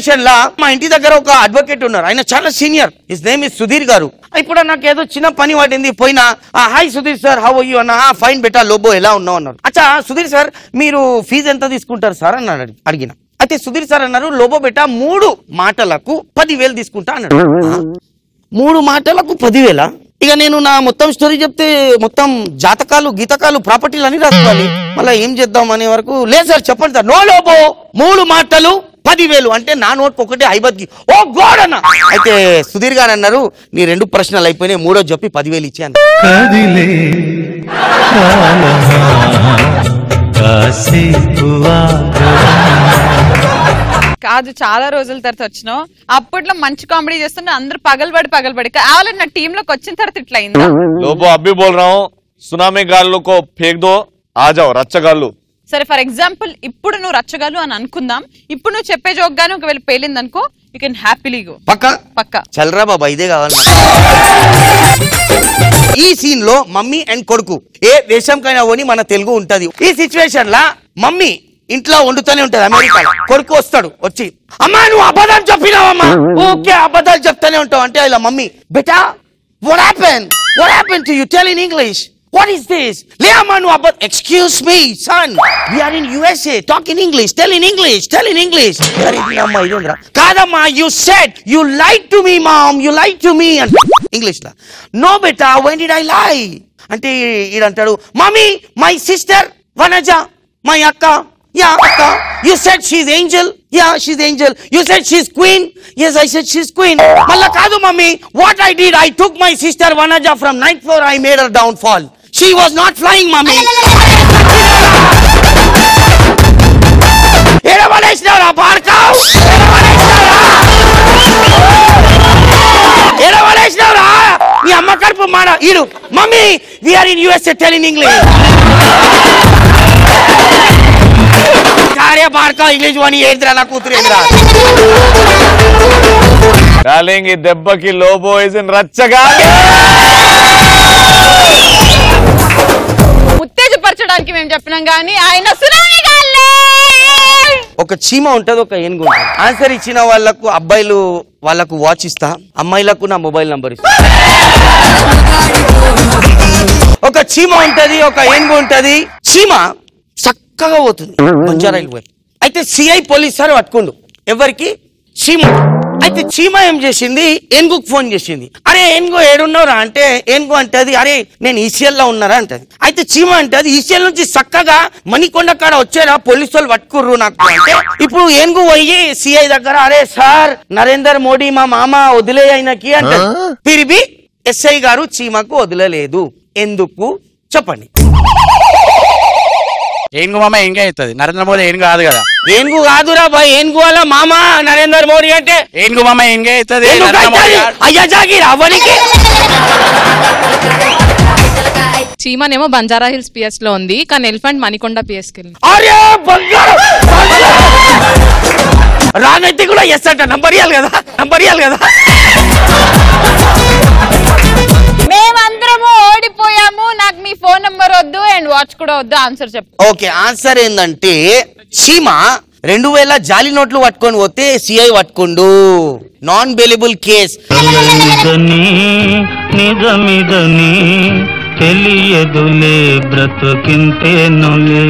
Situation లా మా ఇంటి దగ్గర ఒక అడ్వకేట్ ఉన్నారు, ఆయన చాలా senior, his name is Sudheer garu. ఇప్పుడు నాకు ఏదో చిన్న పని పడింది, పోయినా hi Sudheer sir how are you అన్న, ఫైన్ బెటా లోబో ఎలా ఉన్నావు అన్నారు. అచ్చా సుధీర్ సార్ మీరు ఫీజు ఎంత తీసుకుంటారు సార్ అన్నాడు, అడిగిన. అయితే సుధీర్ సార్ అన్నారు లోబో బెటా 3 మాటలకు 10,000 తీసుకుంటా అన్నాడు. 3 మాటలకు 10,000? ఇక నేను నా మొత్తం స్టోరీ చెప్తే మొత్తం జాతకాలు గీతకాలు ప్రాపర్టీలు అని రాసుకోవాలి, మళ్ళీ ఏం చేద్దాం అనే వరకు లేదు సార్ చెప్పండి సార్. నో లోబో 3 మాటలు 10,000 అంటే నా నోట్ ఒకటే ఐబద్కి ఓ గోడ్ అన్న. అయితే సుధీర్ గారు అన్నారు నీ 2 ప్రశ్నలు అయిపోయినాయి, 3వ చెప్పి 10,000 ఇచ్చాను. కాదు చాలా రోజుల తర్వాత వచ్చినావు, అప్పట్లో మంచి కామెడీ చేస్తుంటే అందరూ పగలబడి కావాలని నా టీమ్ లోకి వచ్చిన తర్వాత ఇట్లా అయిందా? లోబో అబ్బి బోల్ రहा हूं, సునామీ గాల్లో కో ఫేక్ దో ఆ జాओ రచ్చగాళ్ళు. సరే ఫర్ ఎగ్జాంపుల్ ఇప్పుడు నువ్వు రచ్చగాలు అని అనుకుందాం, ఇప్పుడు నువ్వు చెప్పే జోక్ గానీ ఒకవేళ పేలింది అనుకో యూ కెన్ హ్యాపీలీ గో. పక్కా చల్రా బాబా ఇదే కావాలి. ఈ సీన్ లో మమ్మీ అండ్ కొడుకు ఏ దేశంకైనా పోని మన తెలుగు ఉంటది. ఈ సిచ్యువేషన్ లా మమ్మీ ఇంట్లో వండుతూనే ఉంటది అమెరికాలో, కొడుకు వస్తాడు, వచ్చి అమ్మా నువ్వు అబద్ధాలు చెప్పినావమ్మా, ఓకే అబద్ధాలు చెప్తానే ఉంటావు అంటే ఇలా mummy beta what happened to you, tell in English, what is this, లే అమ్మా నువ్వు అబద్ధం, excuse me son we are in USA, talk in English, tell in English అమ్మా ఇదేంద్రా కాదమ్మా you said you lied to me mom, you lied to me అంటే English law no beta when did I lie అంటే ఈడంటాడు mummy my sister Vanaja my akka yeah akka you said she's angel, yeah she's angel, you said she's queen, yes I said she's queen, malla kaadu mommy what I did I took my sister Vanaja from 9th floor, I made her downfall, she was not flying mommy. era valesnara barkav era valesnara ni amma karpu mara idu mommy we are in USA, tell in English कार्य बार का English वानी एड्रा ना कुतरेंद्रा डालेंगे दెబ్బ की Lobo is in రచ్చగాళ్ళు. ఉత్తేజపరచడానికి మేము చెప్పినాం కానీ ఆయన సునామీ గాళ్ళే. ఒక చీమ ఉంటది, ఒక ఏనుగు ఉంటది. ఆన్సర్ ఇచ్చిన వాళ్ళకు అబ్బాయిలు వాళ్ళకు వాచ్ ఇస్తా, అమ్మాయిలకు నా మొబైల్ నంబర్ ఇస్తా. ఒక చీమ ఉంటది, ఒక ఏనుగు ఉంటది. చీమ చక్కగా పోతుంది బంజారాయిల్ పోయి. అయితే సిఐ పోలీస్ సార్ పట్టుకుండు ఎవరికి చీమ. అయితే చీమ ఏం చేసింది ఏనుగుకు ఫోన్ చేసింది, అరే ఏనుగు ఏడున్నారా అంటే ఏనుగు అంటది అరే నేను ఈసీఎల్ లో ఉన్నారా అంటది. అయితే చీమ అంటది ఈసీఎల్ నుంచి చక్కగా మణికొండ కాడ వచ్చారా పోలీసు వాళ్ళు పట్టుకుర్రు నాకు అంటే. ఇప్పుడు ఏనుగు పోయి సిఐ దగ్గర అరే సార్ నరేందర్ మోడీ మా మామ వదిలే ఆయనకి అంటది. తిరిగి ఎస్ఐ గారు చీమకు వదిలేదు, ఎందుకు చెప్పండి. ఏనుగు మామ ఏనుగు అవుతుంది, నరేంద్ర మోదీ ఏనుగు కాదు కదా. ఏనుగు కాదురా బాయ్, ఏనుగు వాళ్ళ మామ నరేంద్ర మోడీ అంటే ఏనుగు మామ ఏనుగు అవుతుంది. అయ్యా జాగిర్ అవ్వనికి. చీమనేమో బంజారా హిల్స్ పిఎస్ లో ఉంది, కానీ ఎలిఫెంట్ మణికొండ పిఎస్ కి వెళ్ళింది. అరే రానైతే కూడా ఎస్ అంట, నంబర్ ఇవ్వాలి కదా. మేమందరము ఓడిపోయాము, నాకు మీ ఫోన్ నంబర్ వద్దు అండ్ వాచ్ కూడా వద్దు, ఆన్సర్ చెప్పు. ఓకే ఆన్సర్ ఏంటంటే చీమ 2000 జాలి నోట్లు పట్టుకొని పోతే సిఐ పట్టుకుండు, నాన్ బెయిలబుల్ కేస్. నిజమిదని తెలియదులే బ్రతుకింతేనులే.